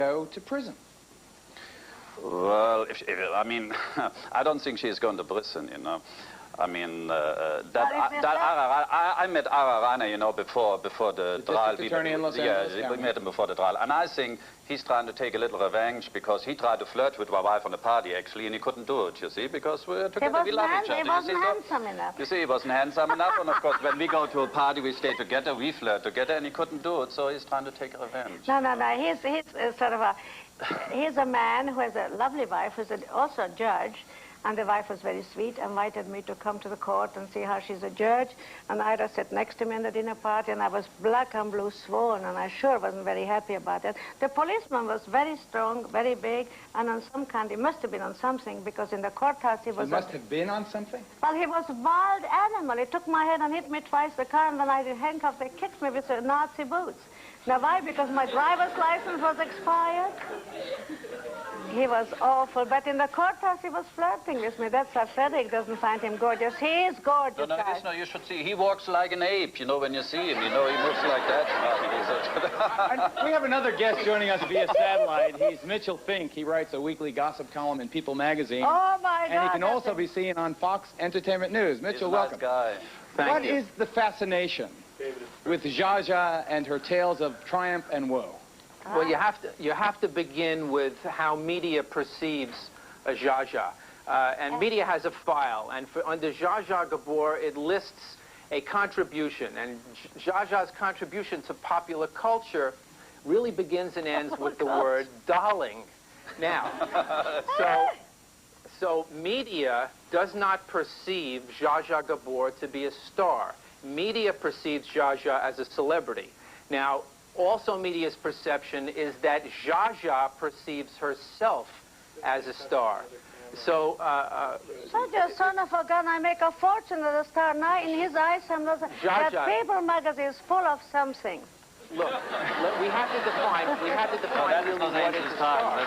go to prison? Well, I mean, I don't think she's going to prison, you know. I mean, I met Ararana, you know, before the trial. District Attorney in Los Angeles? Yeah, we met him before the trial. And I think he's trying to take a little revenge because he tried to flirt with my wife on the party, actually, and he couldn't do it, you see, because we're together, we love each other. He wasn't handsome enough. You see, he wasn't handsome enough, and of course, when we go to a party, we stay together, we flirt together, and he couldn't do it, so he's trying to take revenge. No. He's sort of he's a man who has a lovely wife, who's also a judge. And the wife was very sweet, invited me to come to the court and see how she's a judge. And Ira sat next to me in the dinner party, and I was black and blue swollen, and I sure wasn't very happy about it. The policeman was very strong, very big, and on some kind, he must have been on something, because in the courthouse he was... He must have been on something? Well, he was a wild animal. He took my head and hit me twice the car, and then I handcuffed. They kicked me with Nazi boots. Now, why? Because my driver's license was expired? He was awful, but in the courthouse he was flirting with me. That's why Frederick doesn't find him gorgeous. He is gorgeous, guys. No, you should see. He walks like an ape, you know, when you see him. You know, he moves like that. We have another guest joining us via satellite. He's Mitchell Fink. He writes a weekly gossip column in People magazine. Oh, my God. And he can also be seen on Fox Entertainment News. Mitchell, welcome. He's a nice guy. What is the fascination with Zsa Zsa and her tales of triumph and woe? Well, you have to begin with how media perceives Zsa Zsa. And media has a file, and under Zsa Zsa Gabor, it lists a contribution. And Zsa Zsa's contribution to popular culture really begins and ends with the word darling. Now, so media does not perceive Zsa Zsa Gabor to be a star. Media perceives Zsa Zsa as a celebrity. Now, also media's perception is that Zsa Zsa perceives herself as a star. So, just son of a gun, I make a fortune as a star. Now, in his eyes, that People magazine is full of something. Look, we have to define really what is a star.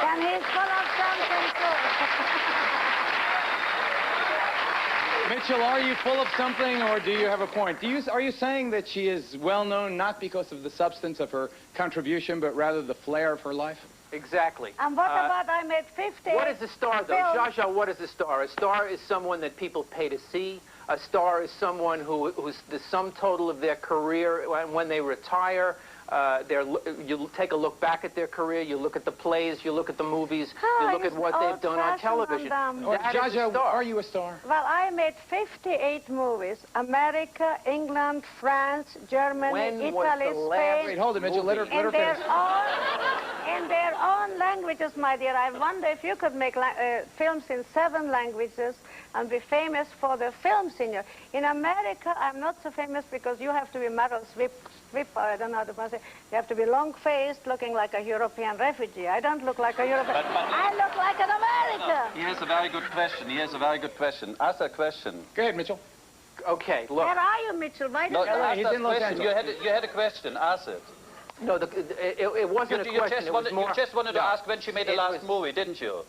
And he's full of something, too. Mitchell, are you full of something, or do you have a point? Are you saying that she is well-known not because of the substance of her contribution, but rather the flair of her life? Exactly. And what about I made 50? What is a star, though? Zsa Zsa, what is a star? A star is someone that people pay to see. A star is someone who's the sum total of their career. When they retire, you take a look back at their career, you look at the plays, you look at the movies, you look at what they've done on television. Zsa Zsa, are you a star? Well, I made 58 movies. America, England, France, Germany, Italy, Spain. Wait, hold it, Mitchell. Let her finish. In their own languages, my dear. I wonder if you could make films in 7 languages and be famous for the film senior. In America, I'm not so famous because you have to be Meryl Streep, I don't know how to pronounce it. You have to be long-faced, looking like a European refugee. I don't look like a European. I look like an American. He has a very good question. Ask a question. Go ahead, Mitchell. Okay, look. Where are you, Mitchell? Why did he's in Los Angeles. You had a question. Ask it. No, it wasn't a question. You just wanted to ask when she made the last movie, didn't you?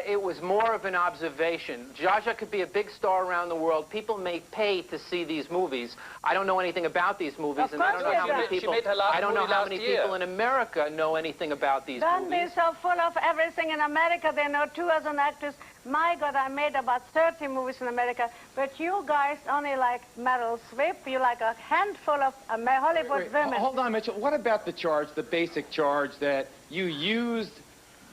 It was more of an observation. Zsa Zsa could be a big star around the world. People may pay to see these movies. I don't know anything about these movies, and I don't know how many people. I don't know how many people in America know anything about these movies. Don't be so full of everything in America. They know too as an actress. My God, I made about 30 movies in America, but you guys only like Meryl Streep. You like a handful of Hollywood women. Hold on, Mitchell. What about the charge, the basic charge that you used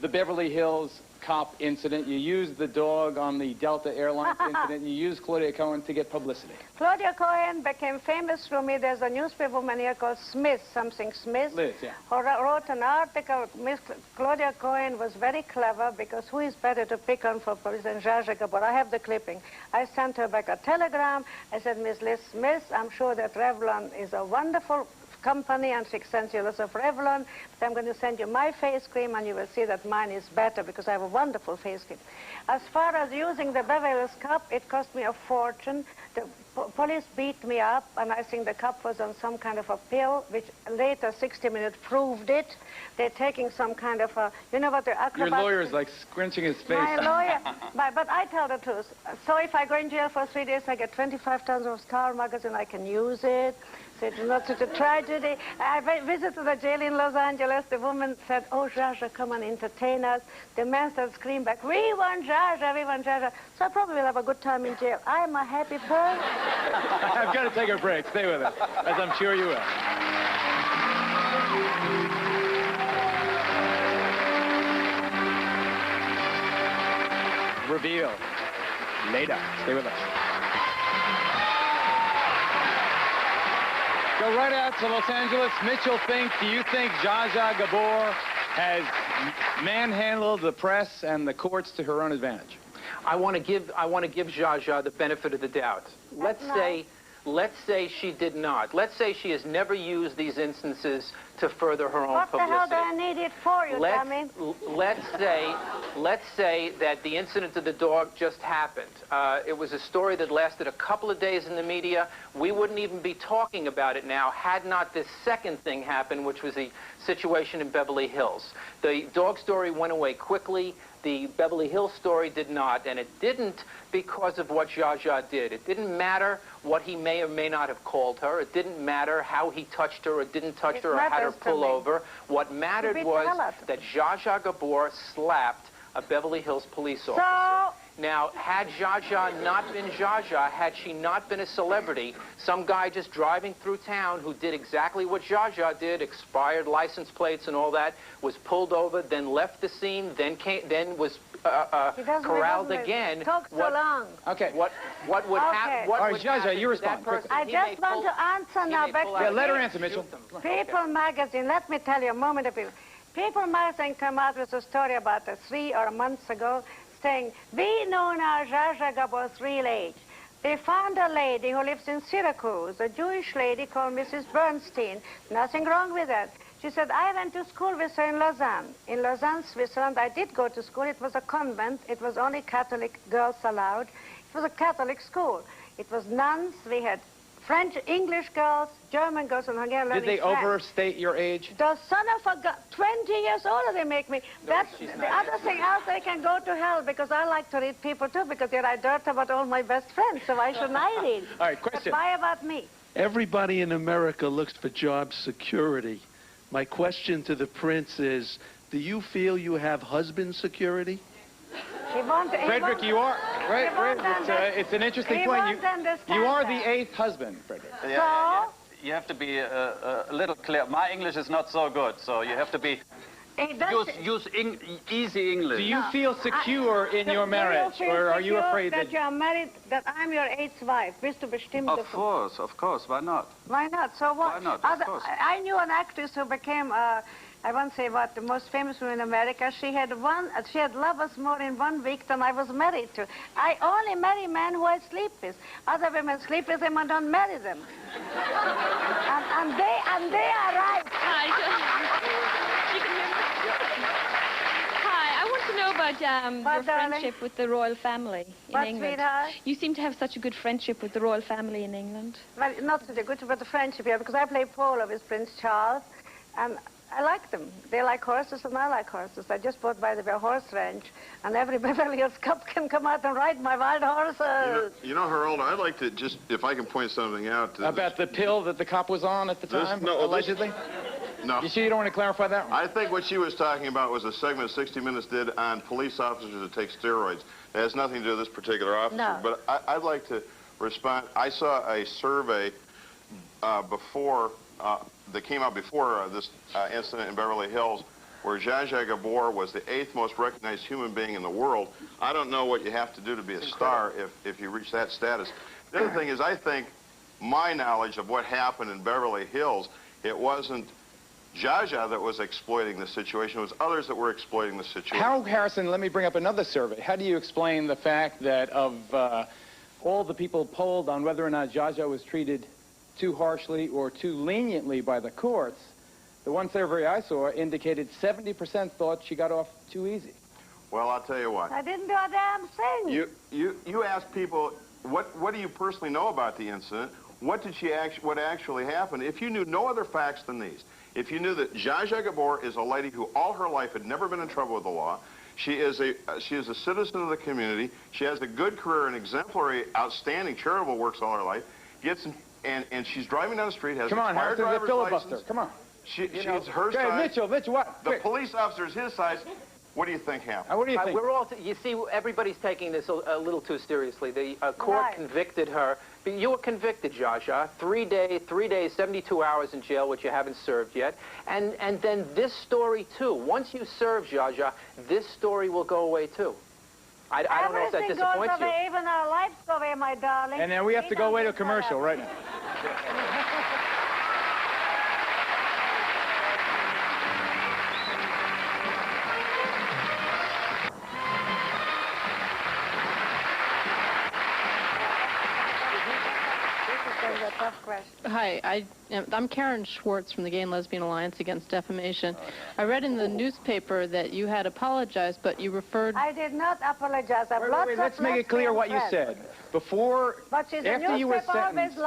the Beverly Hills Cop incident, you used the dog on the Delta Airlines incident, you used Claudia Cohen to get publicity? Claudia Cohen became famous through me. There's a newspaperwoman here called Smith, Liz, yeah. Who wrote an article. Miss Claudia Cohen was very clever because who is better to pick on for President Zsa Zsa Gabor? I have the clipping. I sent her back a telegram. I said, Miss Liz Smith, I'm sure that Revlon is a wonderful company, and she sends you lots of Revlon, but I'm going to send you my face cream, and you will see that mine is better because I have a wonderful face cream. As far as using the Beverly Hills Cup, it cost me a fortune. The police beat me up, and I think the cop was on some kind of a pill, which later, 60 Minutes, proved it. They're taking some kind of a, you know what the acrobat... Your lawyer is like scrunching his face. My lawyer, but I tell the truth. So if I go in jail for 3 days, I get 25,000 of Star magazine, I can use it. So it's not such a tragedy. I visited the jail in Los Angeles. The woman said, oh, Jaja, come and entertain us. The man started screaming back, we want Jaja, we want Jaja. So I probably will have a good time in jail. I'm a happy person. I've got to take a break. Stay with us, as I'm sure you will. Reveal later. Stay with us. Go right out to Los Angeles. Mitchell Fink, do you think Zsa Zsa Gabor has manhandled the press and the courts to her own advantage? I want to give Zsa Zsa the benefit of the doubt. Let's say she did not. Let's say she has never used these instances to further her own publicity. What the hell do I need it for, you dummy? Let's say that the incident of the dog just happened. It was a story that lasted a couple of days in the media. We wouldn't even be talking about it now had not this second thing happened, which was the situation in Beverly Hills. The dog story went away quickly. The Beverly Hills story did not, and it didn't because of what Zsa Zsa did. It didn't matter what he may or may not have called her. It didn't matter how he touched her or didn't touch her or had her pull over. What mattered was that Zsa Zsa Gabor slapped a Beverly Hills police officer. Now, had Zsa Zsa not been Zsa Zsa, had she not been a celebrity, some guy just driving through town who did exactly what Zsa Zsa did, expired license plates and all that, was pulled over, then left the scene, then was corralled again. Talk so long. Okay. What would happen? All right, Zsa Zsa, you respond quickly. I just want to answer now. Back to let her answer, Mitchell. People magazine, let me tell you a moment of it. People magazine came out with a story about 3 or months ago saying, we know now Zsa Zsa Gabor's real age. They found a lady who lives in Syracuse, a Jewish lady called Mrs. Bernstein. Nothing wrong with that. She said, I went to school with her in Lausanne. In Lausanne, Switzerland, I did go to school. It was a convent. It was only Catholic girls allowed. It was a Catholic school. It was nuns. We had French, English girls, German girls, and Hungarian learning Did they French. overstate your age? The son of a gun, 20 years older they make me. That's the other thing else, they can go to hell, because I like to read people too, because they write dirt about all my best friends, so why shouldn't I read? All right, question. But why about me? Everybody in America looks for job security. My question to the prince is, do you feel you have husband security? Frederick, you are right. It's an interesting point. You are the 8th husband, Frederick. Yeah, you have to be a little clear. My English is not so good, so you have to be use easy English. Do you feel secure in your marriage, or are you afraid that you are married? That I'm your 8th wife? Bist du bestimmt? Of course. Why not? Why not? So what? Why not? Of course. I knew an actress who became. I won't say what, the most famous woman in America. She had lovers more in 1 week than I was married to. I only marry men who I sleep with. Other women sleep with them and don't marry them. and they are right. Hi. You can hear me? Hi, I want to know about your friendship with the royal family in England. Sweetheart? You seem to have such a good friendship with the royal family in England. Well, not such a good, but the friendship here, because I play polo with Prince Charles, and I like them. They like horses, and I like horses. I just bought, by the way, a horse ranch, and every Beverly Hills cop can come out and ride my wild horses. You know, Geraldo, I'd like to just, if I can point something out. About the pill that the cop was on at the time, allegedly? No. You sure you don't want to clarify that one? I think what she was talking about was a segment 60 Minutes did on police officers that take steroids. It has nothing to do with this particular officer. No. But I'd like to respond. I saw a survey that came out before this incident in Beverly Hills, where Zsa Zsa Gabor was the 8th most recognized human being in the world. I don't know what you have to do to be a star if you reach that status. The other thing is, I think my knowledge of what happened in Beverly Hills, it wasn't Zsa Zsa that was exploiting the situation. It was others that were exploiting the situation. How, Harrison, let me bring up another survey. How do you explain the fact that of all the people polled on whether or not Zsa Zsa was treated too harshly or too leniently by the courts, the one survey I saw indicated 70% thought she got off too easy? Well, I'll tell you what. I didn't do a damn thing. You ask people what do you personally know about the incident? What actually happened? If you knew no other facts than these, if you knew that Zsa Zsa Gabor is a lady who all her life had never been in trouble with the law, she is a citizen of the community, she has a good career and exemplary, outstanding charitable works all her life, and she's driving down the street, has expired driver's license. Come on. She's her side. Mitchell, what? The police officer's his side. What do you think happened? What do you think? We're all, you see, everybody's taking this a little too seriously. The court convicted her. But you were convicted, Zsa Zsa. 3 days, 72 hours in jail, which you haven't served yet. And then this story, too. Once you serve, Zsa Zsa, this story will go away, too. I don't know if that disappoints you. Everything goes away, even our lives go away, my darling. And then we have to go away to a commercial right now. Hi, I'm Karen Schwartz from the Gay and Lesbian Alliance Against Defamation. I read in the newspaper that you had apologized, but you referred... I did not apologize. Let's make it clear what you said. After you were sentenced,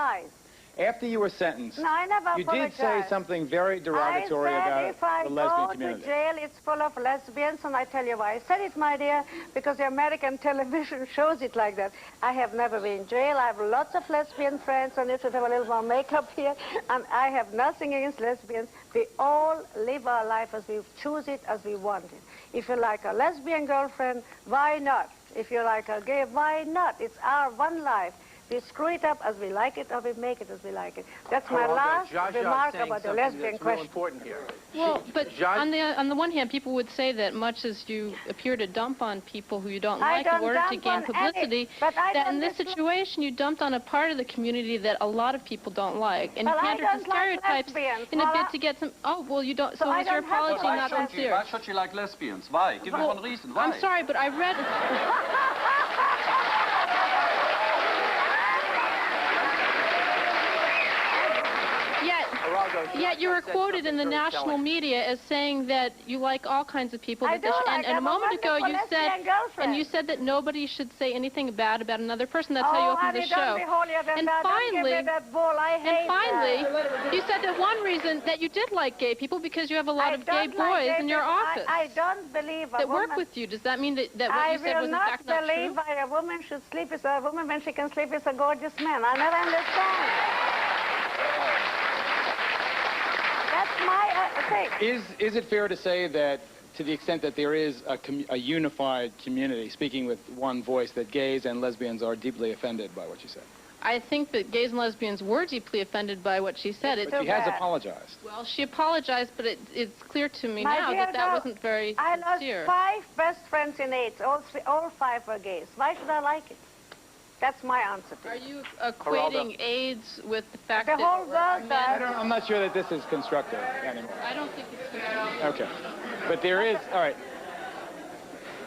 after you were sentenced, no, I never you did say something very derogatory about the lesbian community. If I go to jail, it's full of lesbians, and I tell you why. I said it, my dear, because the American television shows it like that. I have never been in jail. I have lots of lesbian friends, and you should have a little more makeup here. And I have nothing against lesbians. We all live our life as we choose it, as we want it. If you like a lesbian girlfriend, why not? If you like a gay, why not? It's our one life. We screw it up as we like it, or we make it as we like it. That's my last remark about the lesbian question. Important here. Well, but on the one hand, people would say that much as you appear to dump on people who you don't like in order to gain publicity, that in this situation you dumped on a part of the community that a lot of people don't like, and you pandered to stereotypes in a bid to get some. Oh, well, you don't. So was your apology not sincere? Why should you like lesbians? Why? Give me one reason. Why? I'm sorry, but I read. Yet you were quoted in the national media as saying that you like all kinds of people. I do like, and a moment ago you said that nobody should say anything bad about another person. That's how you opened the show. And finally, you said that one reason that you did like gay people because you have a lot of gay boys in your office. I don't believe that work with you. Does that mean that what you said was in fact not true? I will not believe a woman should sleep with a woman when she can sleep with a gorgeous man. I never understand. That's my thing. Is it fair to say that, to the extent that there is a unified community, speaking with one voice, that gays and lesbians are deeply offended by what you said? I think that gays and lesbians were deeply offended by what she said. But she has apologized. Well, she apologized, but it's clear to me now that wasn't very sincere. I lost 5 best friends in AIDS. All 5 were gays. Why should I like it? That's my answer to it. Are you equating AIDS with the fact that... The whole world does. I'm not sure that this is constructive anymore. I don't think it's constructive. Okay. But there is... All right.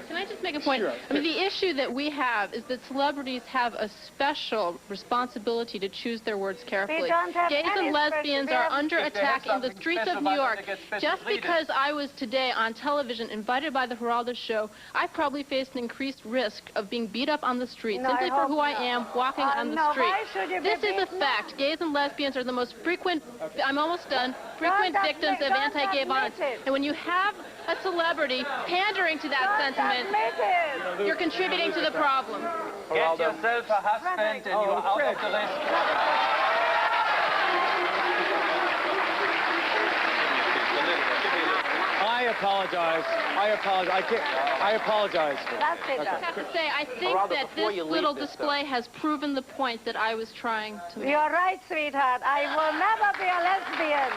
Can I just make a point? Sure. I mean, the issue that we have is that celebrities have a special responsibility to choose their words carefully. Gays and lesbians are under attack in the streets of New York. Just because I was today on television invited by the Geraldo show, I probably faced an increased risk of being beat up on the street simply for who I am walking on the street. This is a fact. Gays and lesbians are the most frequent, I'm almost done, frequent victims of anti-gay violence. And when you have a celebrity pandering to that sentiment, you're contributing to the problem. Get yourself a husband and you're out of the risk. I apologize. I apologize. That's it. I have to say, I think that this little display has proven the point that I was trying to make. You're right, sweetheart. I will never be a lesbian.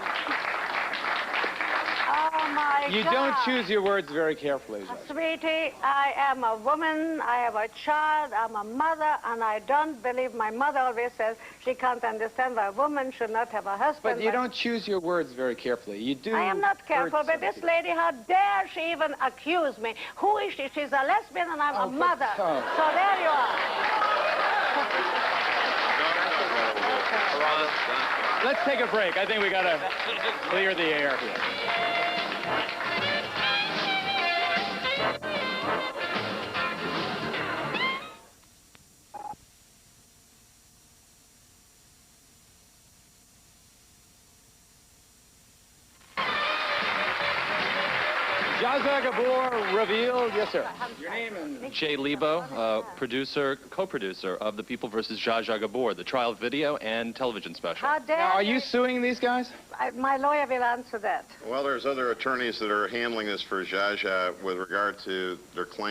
Oh, my God. You don't choose your words very carefully. Sweetie, I am a woman, I have a child, I'm a mother, and I don't believe my mother always says she can't understand why a woman should not have a husband. But you don't choose your words very carefully. You do. I am not careful, but this lady, how dare she even accuse me? Who is she? She's a lesbian and I'm a mother. So there you are. Let's take a break. I think we got to clear the air here. Zsa Zsa Gabor revealed. Yes, sir. Your name and... Jay Lebo, producer, co-producer of The People vs. Zsa Zsa Gabor, the trial video and television special. How dare Now, are you suing these guys? My lawyer will answer that. Well, there's other attorneys that are handling this for Zsa Zsa with regard to their claims